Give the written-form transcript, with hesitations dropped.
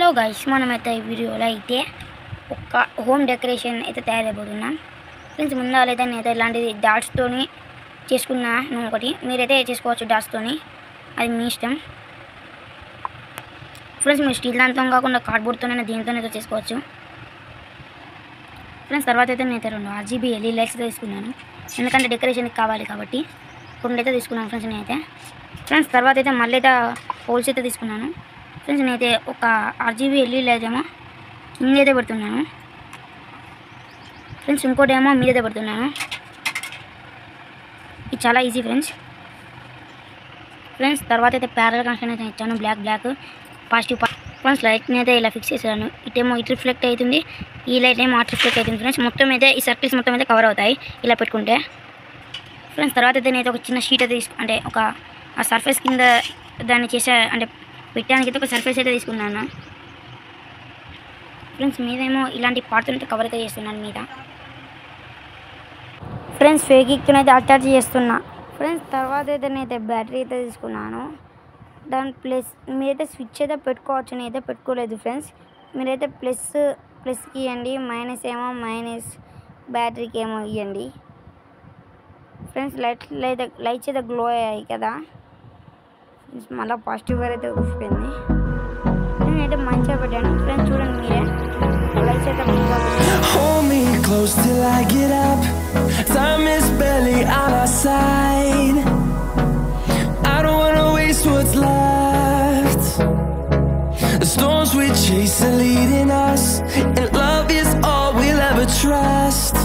Hello guys, మనమైతే ఈ వీడియోలో అయితే ఒక హోమ్ డెకరేషన్ అయితే తయారైపోతున్నాం ఫ్రెండ్స్. ముందాలైతే నేనైతే ఇలాంటిది డాట్స్తోని చేసుకున్నాను. ఒకటి మీరైతే చేసుకోవచ్చు డాట్స్తోని, అది మీ ఇష్టం ఫ్రెండ్స్. మీరు స్టీల్ దాంతో కాకుండా కార్డ్బోర్డ్తోనైనా దీంతోనైతే చేసుకోవచ్చు ఫ్రెండ్స్. తర్వాత అయితే నేనైతే 2 RGB LED లైట్స్ తీసుకున్నాను, ఎందుకంటే డెకరేషన్కి కావాలి కాబట్టి 2 అయితే తీసుకున్నాను ఫ్రెండ్స్ నేనైతే. ఫ్రెండ్స్ తర్వాత అయితే మళ్ళీ అయితే హోల్స్ అయితే తీసుకున్నాను ఫ్రెండ్స్. నేనైతే ఒక RGB LED లైట్ ఏమో కింద అయితే పెడుతున్నాను ఫ్రెండ్స్, ఇంకోటి ఏమో మీద అయితే పెడుతున్నాను. ఇది చాలా ఈజీ ఫ్రెండ్స్. తర్వాత అయితే ప్యారల్ కనెక్షన్ అయితే ఇచ్చాను, బ్లాక్ పాజిటివ్ ఫ్రెండ్స్. లైట్ని అయితే ఇలా ఫిక్స్ చేశాను. ఇటేమో ఇటు రిఫ్లెక్ట్ అవుతుంది, ఈ లైట్ ఏమో అటు రిఫ్లెక్ట్ అవుతుంది ఫ్రెండ్స్. మొత్తం అయితే ఈ సర్కిల్స్ మొత్తం అయితే కవర్ అవుతాయి ఇలా పెట్టుకుంటే ఫ్రెండ్స్. తర్వాత అయితే నేనైతే ఒక చిన్న షీట్ అయితే అంటే ఒక ఆ సర్ఫేస్ కింద దాన్ని చేసే అంటే పెట్టడానికి అయితే ఒక సర్ఫేస్ అయితే తీసుకున్నాను ఫ్రెండ్స్. మీదేమో ఇలాంటి పార్ట్స్ అయితే కవర్ అయితే చేస్తున్నాను మీద ఫ్రెండ్స్. ఫేకిక్ని అయితే అటాచ్ చేస్తున్నా ఫ్రెండ్స్. తర్వాత అయితే నేనైతే బ్యాటరీ అయితే తీసుకున్నాను. దాని ప్లస్ మీరైతే స్విచ్ అయితే పెట్టుకోవచ్చు, నేనైతే పెట్టుకోలేదు ఫ్రెండ్స్. మీరైతే ప్లస్కి ఇవ్వండి, మైనస్ ఏమో మైనస్, బ్యాటరీకి ఏమో ఇవ్వండి ఫ్రెండ్స్. లైట్స్ అయితే గ్లో అయ్యాయి కదా, మళ్ళీ పాజిటివ్ అయితే కూర్చిపోయింది. నేనైతే మంచిగా పెట్టాను ఫ్రెండ్స్, చూడండి మీరే. లైట్స్ అయితే Hold me close till I get up. Time is barely on our side. I don't wanna waste what's left. The storms we chase are leading us, and love is all we'll ever trust.